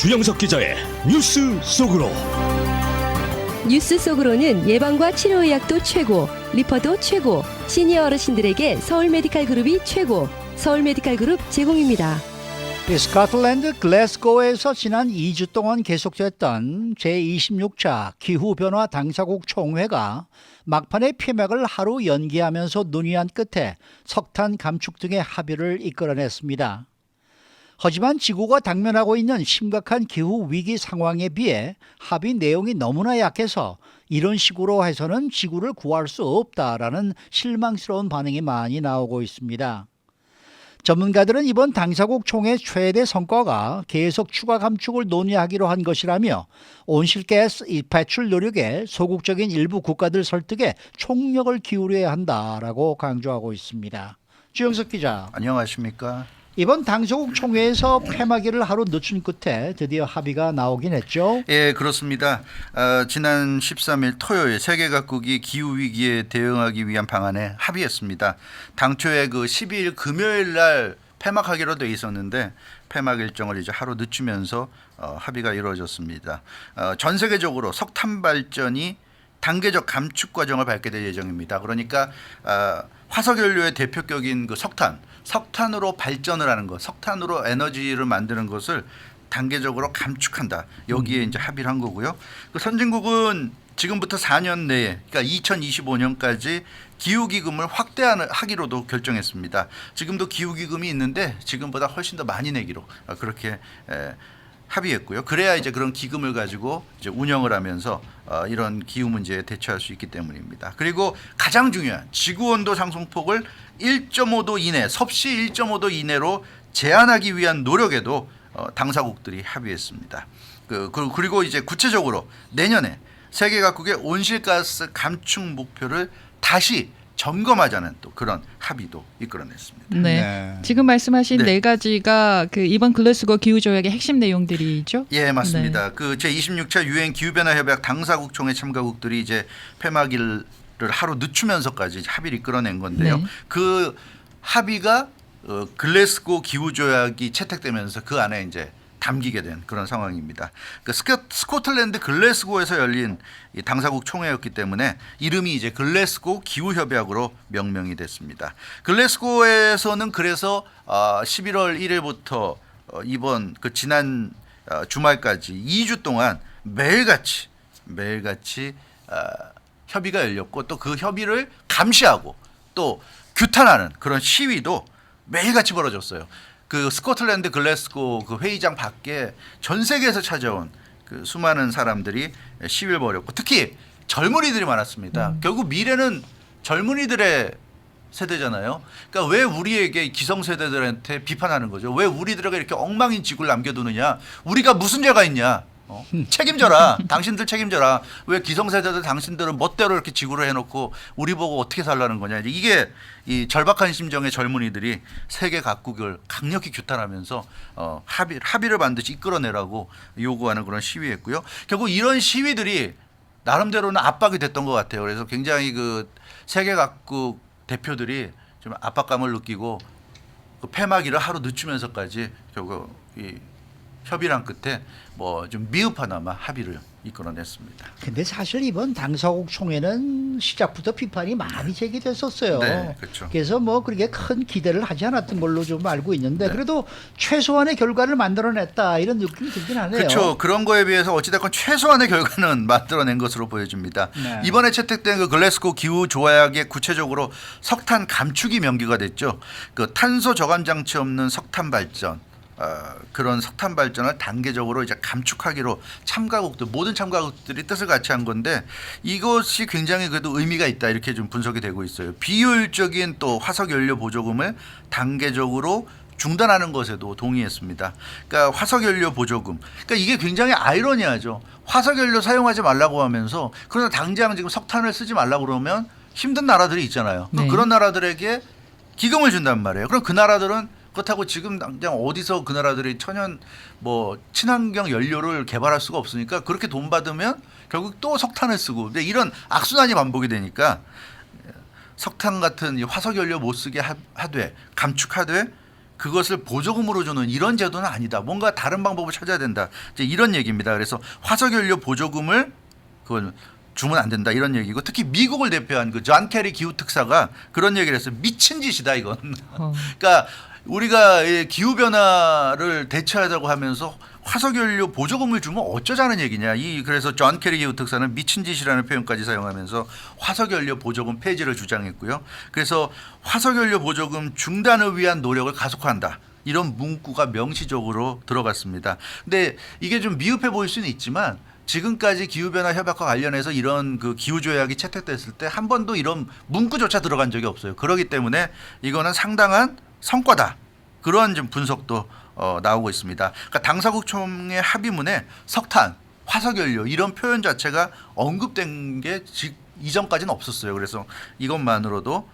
주영석 기자의 뉴스 속으로. 뉴스 속으로는 예방과 치료의학도 최고, 리퍼도 최고, 시니어 어르신들에게 서울 메디칼 그룹이 최고, 서울 메디칼 그룹 제공입니다. 스코틀랜드 글래스고에서 지난 2주 동안 계속됐던 제26차 기후변화 당사국 총회가 막판에 폐막을 하루 연기하면서 논의한 끝에 석탄 감축 등의 합의를 이끌어냈습니다. 하지만 지구가 당면하고 있는 심각한 기후 위기 상황에 비해 합의 내용이 너무나 약해서 이런 식으로 해서는 지구를 구할 수 없다라는 실망스러운 반응이 많이 나오고 있습니다. 전문가들은 이번 당사국 총회 최대 성과가 계속 추가 감축을 논의하기로 한 것이라며 온실가스 배출 노력에 소극적인 일부 국가들 설득에 총력을 기울여야 한다라고 강조하고 있습니다. 주영석 기자. 안녕하십니까. 이번 당사국 총회에서 폐막일을 하루 늦춘 끝에 드디어 합의가 나오긴 했죠. 예, 그렇습니다. 지난 13일 토요일 세계 각국이 기후 위기에 대응하기 위한 방안에 합의했습니다. 당초에 그 12일 금요일 날 폐막하기로 돼 있었는데 폐막 일정을 이제 하루 늦추면서 합의가 이루어졌습니다. 전 세계적으로 석탄 발전이 단계적 감축 과정을 밟게 될 예정입니다. 그러니까 화석연료의 대표격인 그 석탄으로 발전을 하는 것, 석탄으로 에너지를 만드는 것을 단계적으로 감축한다. 여기에 이제 합의를 한 거고요. 그 선진국은 지금부터 4년 내에, 그러니까 2025년까지 기후기금을 확대하기로도 결정했습니다. 지금도 기후기금이 있는데 지금보다 훨씬 더 많이 내기로 그렇게 합의했고요. 그래야 이제 그런 기금을 가지고 이제 운영을 하면서 이런 기후 문제에 대처할 수 있기 때문입니다. 그리고 가장 중요한 지구 온도 상승폭을 1.5도 이내, 섭씨 1.5도 이내로 제한하기 위한 노력에도 당사국들이 합의했습니다. 그리고 이제 구체적으로 내년에 세계 각국의 온실가스 감축 목표를 다시 점검하자는 또 그런 합의도 이끌어냈습니다. 네. 지금 말씀하신 네 가지가 그 이번 글래스고 기후조약의 핵심 내용들이죠? 예, 맞습니다. 네. 그 제26차 유엔 기후변화 협약 당사국 총회 참가국들이 이제 폐막일을 하루 늦추면서까지 합의를 이끌어낸 건데요. 네. 그 합의가 글래스고 기후조약이 채택되면서 그 안에 이제 담기게 된 그런 상황입니다. 그 스코틀랜드 글래스고에서 열린 이 당사국 총회였기 때문에 이름이 이제 글래스고 기후협약으로 명명이 됐습니다. 글래스고에서는 그래서 11월 1일부터 이번 그 지난 주말까지 2주 동안 매일같이 협의가 열렸고 또 그 협의를 감시하고 또 규탄하는 그런 시위도 매일같이 벌어졌어요. 그 스코틀랜드 글래스고 그 회의장 밖에 전 세계에서 찾아온 그 수많은 사람들이 시위를 벌였고 특히 젊은이들이 많았습니다. 결국 미래는 젊은이들의 세대잖아요. 그러니까 왜 우리에게 기성세대들한테 비판하는 거죠? 왜 우리들에게 이렇게 엉망인 지구를 남겨두느냐? 우리가 무슨 죄가 있냐? 책임져라. 당신들 책임져라. 왜 기성세대들 당신들은 멋대로 이렇게 지구를 해놓고 우리 보고 어떻게 살라는 거냐. 이게 이 절박한 심정의 젊은이들이 세계 각국을 강력히 규탄하면서 합의를 반드시 이끌어내라고 요구하는 그런 시위였고요. 결국 이런 시위들이 나름대로는 압박이 됐던 것 같아요. 그래서 굉장히 그 세계 각국 대표들이 좀 압박감을 느끼고 그 폐막일을 하루 늦추면서까지 결국 이 협의란 끝에 뭐 좀 미흡하나마 합의를 이끌어냈습니다. 근데 사실 이번 당사국 총회는 시작부터 비판이 많이 제기됐었어요. 네, 그렇죠. 그래서 뭐 그렇게 큰 기대를 하지 않았던 걸로 좀 알고 있는데 네. 그래도 최소한의 결과를 만들어냈다 이런 느낌이 들긴 하네요. 그렇죠. 그런 거에 비해서 어찌됐건 최소한의 결과는 만들어낸 것으로 보여집니다. 네. 이번에 채택된 그 글래스고 기후 조약에 구체적으로 석탄 감축이 명기가 됐죠. 그 탄소 저감 장치 없는 석탄 발전. 그런 석탄 발전을 단계적으로 이제 감축하기로 모든 참가국들이 뜻을 같이 한 건데 이것이 굉장히 그래도 의미가 있다 이렇게 좀 분석이 되고 있어요. 비효율적인 또 화석 연료 보조금을 단계적으로 중단하는 것에도 동의했습니다. 그러니까 화석 연료 보조금. 그러니까 이게 굉장히 아이러니하죠. 화석 연료 사용하지 말라고 하면서 그러나 당장 지금 석탄을 쓰지 말라고 그러면 힘든 나라들이 있잖아요. 네. 그런 나라들에게 기금을 준단 말이에요. 그럼 그 나라들은 그렇다고 지금 당장 어디서 그 나라들이 친환경 연료를 개발할 수가 없으니까 그렇게 돈 받으면 결국 또 석탄을 쓰고 근데 이런 악순환이 반복이 되니까 석탄 같은 이 화석 연료 못 쓰게 하되 감축하되 그것을 보조금으로 주는 이런 제도는 아니다. 뭔가 다른 방법을 찾아야 된다. 이제 이런 얘기입니다. 그래서 화석연료 보조금을 그걸 주면 안 된다 이런 얘기고 특히 미국을 대표한 그 존 케리 기후 특사가 그런 얘기를 했어요. 미친 짓이다 이건. 그러니까 우리가 기후 변화를 대처하자고 하면서 화석연료 보조금을 주면 어쩌자는 얘기냐. 그래서 존 케리 기후 특사는 미친 짓이라는 표현까지 사용하면서 화석연료 보조금 폐지를 주장했고요. 그래서 화석연료 보조금 중단을 위한 노력을 가속화한다. 이런 문구가 명시적으로 들어갔습니다. 근데 이게 좀 미흡해 보일 수는 있지만 지금까지 기후변화 협약과 관련해서 이런 그 기후조약이 채택됐을 때 한 번도 이런 문구조차 들어간 적이 없어요. 그렇기 때문에 이거는 상당한 성과다. 그런 좀 분석도 나오고 있습니다. 그러니까 당사국 총회 합의문에 석탄, 화석연료 이런 표현 자체가 언급된 게 이전까지는 없었어요. 그래서 이것만으로도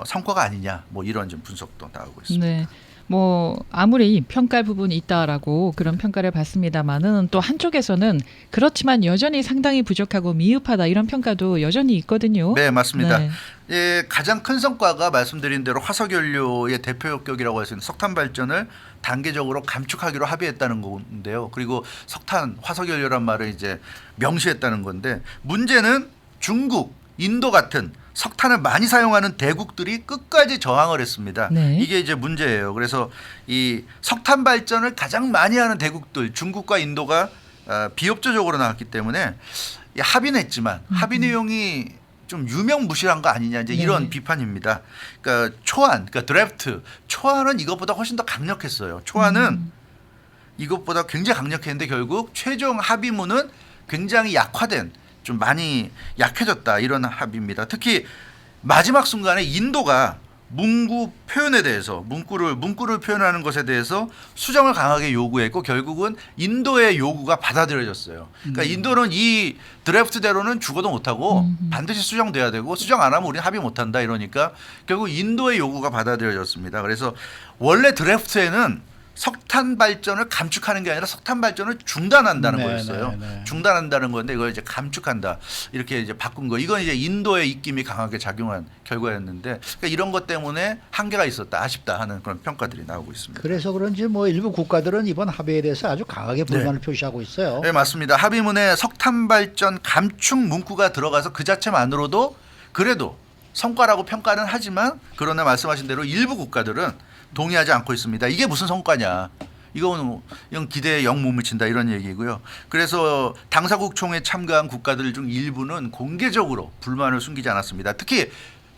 성과가 아니냐 뭐 이런 좀 분석도 나오고 있습니다. 네. 뭐 아무리 평가할 부분이 있다라고 그런 평가를 받습니다만은 또 한쪽에서는 그렇지만 여전히 상당히 부족하고 미흡하다 이런 평가도 여전히 있거든요. 네, 맞습니다. 네. 예, 가장 큰 성과가 말씀드린 대로 화석연료의 대표 역격이라고 할 수 있는 석탄 발전을 단계적으로 감축하기로 합의했다는 건데요. 그리고 석탄, 화석연료란 말을 이제 명시했다는 건데 문제는 중국, 인도 같은 석탄을 많이 사용하는 대국들이 끝까지 저항을 했습니다. 네. 이게 이제 문제예요. 그래서 이 석탄 발전을 가장 많이 하는 대국들 중국과 인도가 비협조적으로 나왔기 때문에 합의는 했지만 합의 내용이 좀 유명무실한 거 아니냐 이제 이런 네. 비판입니다. 그러니까 초안, 그러니까 드래프트 초안은 이것보다 훨씬 더 강력했어요. 초안은 이것보다 굉장히 강력했는데 결국 최종 합의문은 굉장히 약화된 좀 많이 약해졌다 이런 합의입니다. 특히 마지막 순간에 인도가 문구 표현에 대해서 문구를 표현하는 것에 대해서 수정을 강하게 요구했고 결국은 인도의 요구가 받아들여졌어요. 그러니까 인도는 이 드래프트대로는 죽어도 못하고 반드시 수정돼야 되고 수정 안 하면 우리는 합의 못한다 이러니까 결국 인도의 요구가 받아들여졌습니다. 그래서 원래 드래프트에는 석탄 발전을 감축하는 게 아니라 석탄 발전을 중단한다는 네, 거였어요. 네, 네. 중단한다는 건데 이걸 이제 감축한다 이렇게 이제 바꾼 거. 이건 이제 인도의 입김이 강하게 작용한 결과였는데 그러니까 이런 것 때문에 한계가 있었다, 아쉽다 하는 그런 평가들이 나오고 있습니다. 그래서 그런지 뭐 일부 국가들은 이번 합의에 대해서 아주 강하게 불만을 표시하고 있어요. 네, 맞습니다. 합의문에 석탄 발전 감축 문구가 들어가서 그 자체만으로도 그래도 성과라고 평가는 하지만 그러나 말씀하신 대로 일부 국가들은 동의하지 않고 있습니다. 이게 무슨 성과냐. 이건 기대에 영 못 미친다 이런 얘기고요. 그래서 당사국 총회에 참가한 국가들 중 일부는 공개적으로 불만을 숨기지 않았습니다. 특히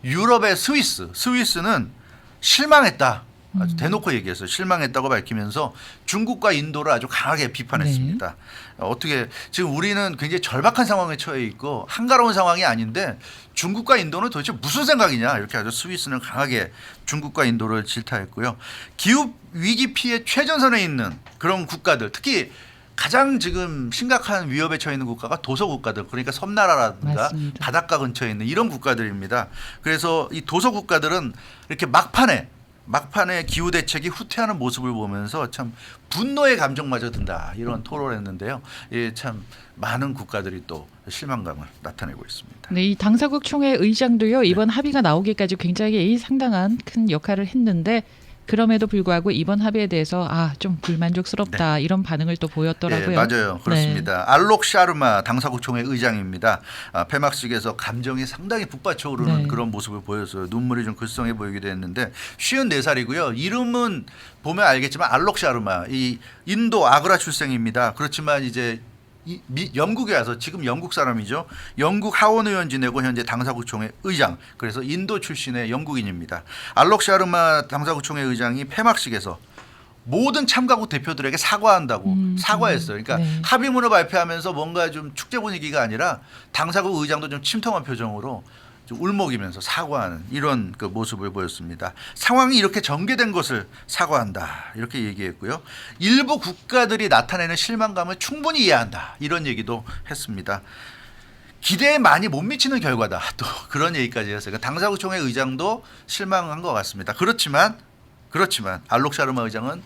유럽의 스위스는 실망했다. 아주 대놓고 얘기했어요. 실망했다고 밝히면서 중국과 인도를 아주 강하게 비판했습니다. 어떻게 지금 우리는 굉장히 절박한 상황에 처해 있고 한가로운 상황이 아닌데 중국과 인도는 도대체 무슨 생각이냐 이렇게 아주 스위스는 강하게 중국과 인도를 질타했고요. 기후 위기 피해 최전선에 있는 그런 국가들 특히 가장 지금 심각한 위협에 처해 있는 국가가 도서 국가들 그러니까 섬나라라든가 맞습니다. 바닷가 근처에 있는 이런 국가들입니다. 그래서 이 도서 국가들은 이렇게 막판에 기후 대책이 후퇴하는 모습을 보면서 참 분노의 감정마저 든다 이런 토론을 했는데요. 예, 참 많은 국가들이 또 실망감을 나타내고 있습니다. 네, 이 당사국 총회 의장도요 이번 합의가 나오기까지 굉장히 상당한 큰 역할을 했는데 그럼에도 불구하고 이번 합의에 대해서 좀 불만족스럽다 이런 반응을 또 보였더라고요. 네, 맞아요. 그렇습니다. 알록 샤르마 당사국 총회 의장입니다. 폐막식에서 감정이 상당히 북받쳐오르는 네. 그런 모습을 보였어요. 눈물이 좀 글썽해 보이기도 했는데 54살이고요. 이름은 보면 알겠지만 알록 샤르마 이 인도 아그라 출생입니다. 그렇지만 이제 영국에 와서 지금 영국 사람이죠. 영국 하원 의원 지내고 현재 당사국 총회 의장. 그래서 인도 출신의 영국인입니다. 알록 샤르마 당사국 총회 의장이 폐막식에서 모든 참가국 대표들에게 사과한다고 사과했어요. 그러니까 네. 합의문을 발표하면서 뭔가 좀 축제 분위기가 아니라 당사국 의장도 좀 침통한 표정으로 좀 울먹이면서 사과하는 이런 그 모습을 보였습니다. 상황이 이렇게 전개된 것을 사과한다 이렇게 얘기했고요. 일부 국가들이 나타내는 실망감을 충분히 이해한다 이런 얘기도 했습니다. 기대에 많이 못 미치는 결과다 또 그런 얘기까지 했어요. 그러니까 당사국 총회 의장도 실망한 것 같습니다. 그렇지만 알록 샤르마 의장은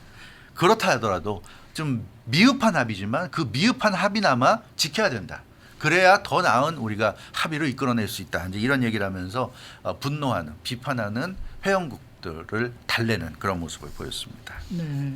그렇다 하더라도 좀 미흡한 합의지만 그 미흡한 합의나마 지켜야 된다. 그래야 더 나은 우리가 합의를 이끌어낼 수 있다. 이제 이런 얘기를 하면서 분노하는 비판하는 회원국 노력들을 달래는 그런 모습을 보였습니다. 네.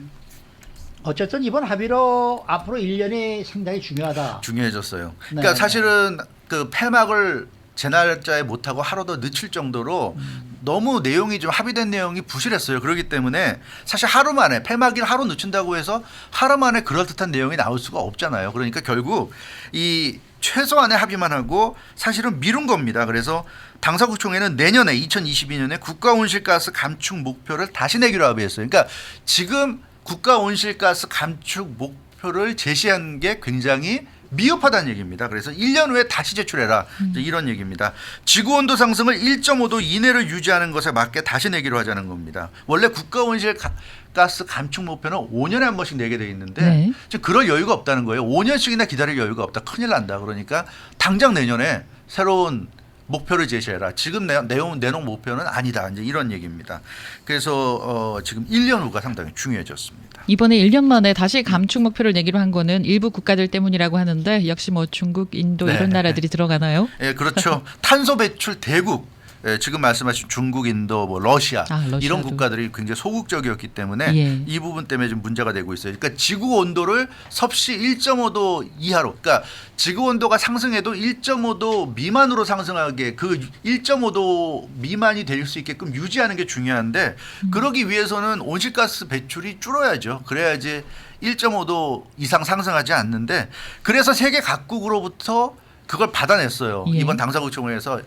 어쨌든 이번 합의로 앞으로 1년이 상당히 중요하다. 중요해졌어요. 네. 그러니까 사실은 그 폐막을 제 날짜에 못하고 하루 더 늦출 정도로 너무 내용이 좀 합의된 내용이 부실했어요. 그렇기 때문에 사실 하루 만에 폐막일 하루 늦춘다고 해서 하루 만에 그럴듯한 내용이 나올 수가 없잖아요. 그러니까 결국 이 최소한의 합의만 하고 사실은 미룬 겁니다. 그래서 당사국 총회는 내년에 2022년에 국가 온실가스 감축 목표를 다시 내기로 합의했어요. 그러니까 지금 국가 온실가스 감축 목표를 제시한 게 굉장히 미흡하다는 얘기입니다. 그래서 1년 후에 다시 제출해라. 이런 얘기입니다. 지구온도 상승을 1.5도 이내를 유지하는 것에 맞게 다시 내기로 하자는 겁니다. 원래 국가 온실가스 감축 목표는 5년에 한 번씩 내게 돼 있는데 네. 지금 그럴 여유가 없다는 거예요. 5년씩이나 기다릴 여유가 없다. 큰일 난다. 그러니까 당장 내년에 새로운 목표를 제시해라. 지금 내놓은 목표는 아니다. 이제 이런 얘기입니다. 그래서 지금 1년 후가 상당히 중요해졌습니다. 이번에 1년 만에 다시 감축 목표를 내기로 한 거는 일부 국가들 때문이라고 하는데 역시 뭐 중국, 인도 네. 이런 나라들이 들어가나요? 예, 그렇죠. 탄소 배출 대국. 예, 지금 말씀하신 중국, 인도, 뭐 러시아 러시아도. 이런 국가들이 굉장히 소극적이었기 때문에 예. 이 부분 때문에 좀 문제가 되고 있어요. 그러니까 지구 온도를 섭씨 1.5도 이하로, 그러니까 지구 온도가 상승해도 1.5도 미만으로 상승하게 그 1.5도 미만이 될 수 있게끔 유지하는 게 중요한데 그러기 위해서는 온실가스 배출이 줄어야죠. 그래야지 1.5도 이상 상승하지 않는데 그래서 세계 각국으로부터 그걸 받아냈어요. 예. 이번 당사국 총회에서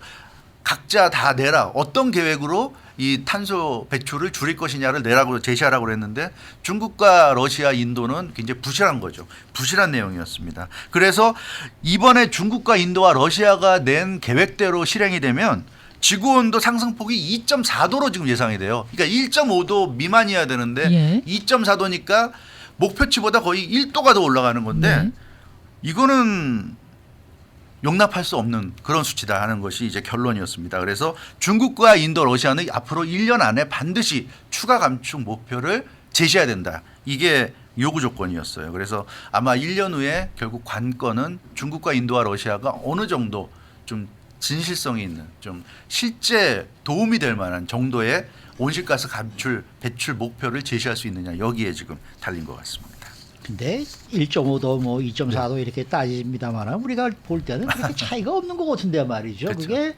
각자 다 내라. 어떤 계획으로 이 탄소 배출을 줄일 것이냐를 내라고 제시하라고 그랬는데 중국과 러시아, 인도는 굉장히 부실한 거죠. 부실한 내용이었습니다. 그래서 이번에 중국과 인도와 러시아가 낸 계획대로 실행이 되면 지구온도 상승폭이 2.4도로 지금 예상이 돼요. 그러니까 1.5도 미만이어야 되는데 예. 2.4도니까 목표치보다 거의 1도가 더 올라가는 건데 네. 이거는 용납할 수 없는 그런 수치다 하는 것이 이제 결론이었습니다. 그래서 중국과 인도, 러시아는 앞으로 1년 안에 반드시 추가 감축 목표를 제시해야 된다. 이게 요구 조건이었어요. 그래서 아마 1년 후에 결국 관건은 중국과 인도와 러시아가 어느 정도 좀 진실성이 있는 좀 실제 도움이 될 만한 정도의 온실가스 감축 배출 목표를 제시할 수 있느냐 여기에 지금 달린 것 같습니다. 근데 1.5도 뭐 2.4도 이렇게 따집니다만 우리가 볼 때는 그렇게 차이가 없는 것 같은데 말이죠. 그렇죠.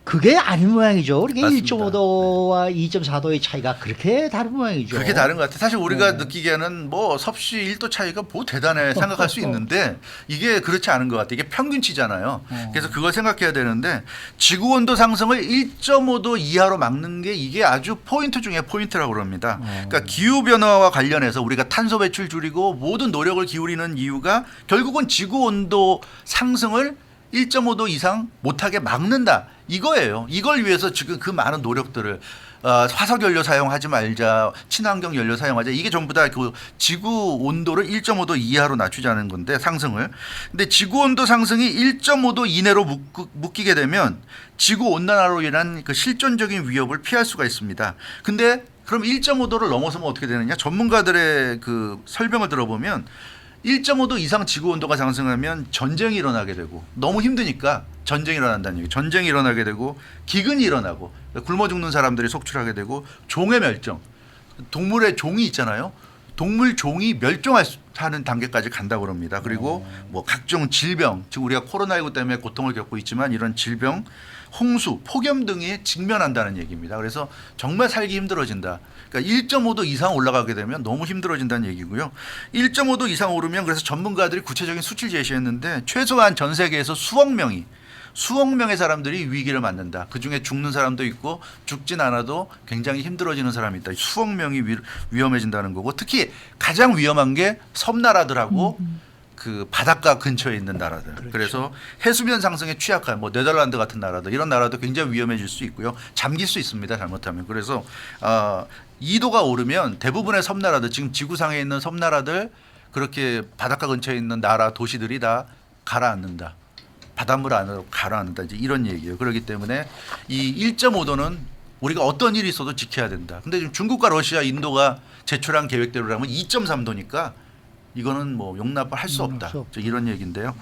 그게 아닌 모양이죠. 그게 맞습니다. 1.5도와 2.4도의 차이가 그렇게 다른 모양이죠. 그렇게 다른 것 같아요. 사실 우리가 네. 느끼기에는 뭐 섭씨 1도 차이가 뭐 대단해 생각할 수 있는데 이게 그렇지 않은 것 같아요. 이게 평균치잖아요. 그래서 그걸 생각해야 되는데 지구온도 상승을 1.5도 이하로 막는 게 이게 아주 포인트 중에 포인트라고 그럽니다. 그러니까 기후변화와 관련해서 우리가 탄소 배출 줄이고 모든 노력을 기울이는 이유가 결국은 지구온도 상승을 1.5도 이상 못하게 막는다. 이거예요. 이걸 위해서 지금 그 많은 노력들을 화석 연료 사용하지 말자, 친환경 연료 사용하자. 이게 전부 다 그 지구 온도를 1.5도 이하로 낮추자는 건데 상승을. 근데 지구 온도 상승이 1.5도 이내로 묶이게 되면 지구 온난화로 인한 그 실존적인 위협을 피할 수가 있습니다. 근데 그럼 1.5도를 넘어서면 어떻게 되느냐? 전문가들의 그 설명을 들어보면 1.5도 이상 지구 온도가 상승하면 전쟁이 일어나게 되고 너무 힘드니까 전쟁이 일어난다는 얘기. 전쟁이 일어나게 되고 기근이 일어나고 굶어 죽는 사람들이 속출하게 되고 종의 멸종. 동물의 종이 있잖아요. 동물 종이 멸종하는 단계까지 간다고 합니다. 그리고 뭐 각종 질병, 지금 우리가 코로나19 때문에 고통을 겪고 있지만 이런 질병, 홍수, 폭염 등에 직면한다는 얘기입니다. 그래서 정말 살기 힘들어진다. 그러니까 1.5도 이상 올라가게 되면 너무 힘들어진다는 얘기고요. 1.5도 이상 오르면 그래서 전문가들이 구체적인 수치를 제시했는데 최소한 전 세계에서 수억 명의 사람들이 위기를 맞는다. 그중에 죽는 사람도 있고 죽진 않아도 굉장히 힘들어지는 사람이 있다. 수억 명이 위험해진다는 거고 특히 가장 위험한 게 섬나라들하고 그 바닷가 근처에 있는 나라들. 그렇죠. 그래서 해수면 상승에 취약한 뭐 네덜란드 같은 나라들 이런 나라도 굉장히 위험해질 수 있고요. 잠길 수 있습니다. 잘못하면. 그래서 2도가 오르면 대부분의 섬나라들 지금 지구상에 있는 섬나라들 그렇게 바닷가 근처에 있는 나라 도시들이 다 가라앉는다. 바닷물 안으로 가라앉는다. 이제 이런 얘기예요. 그렇기 때문에 이 1.5도는 우리가 어떤 일이 있어도 지켜야 된다. 근데 지금 중국과 러시아, 인도가 제출한 계획대로라면 2.3도니까 이거는 뭐 용납을 할 수 없다. 이런 얘기인데요.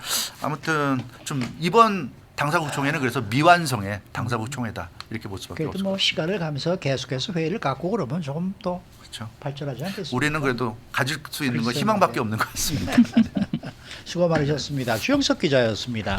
아무튼 좀 이번 당사국 총회는 그래서 미완성의 당사국 총회다 이렇게 볼 수밖에 그래도 없습니다. 뭐 시간을 가면서 계속해서 회의를 갖고 그러면 조금 더 그렇죠. 발전하지 않겠습니까? 우리는 그래도 가질 수 있는 건 글쎄요. 희망밖에 없는 것 같습니다. 수고 많으셨습니다. 주영석 기자였습니다.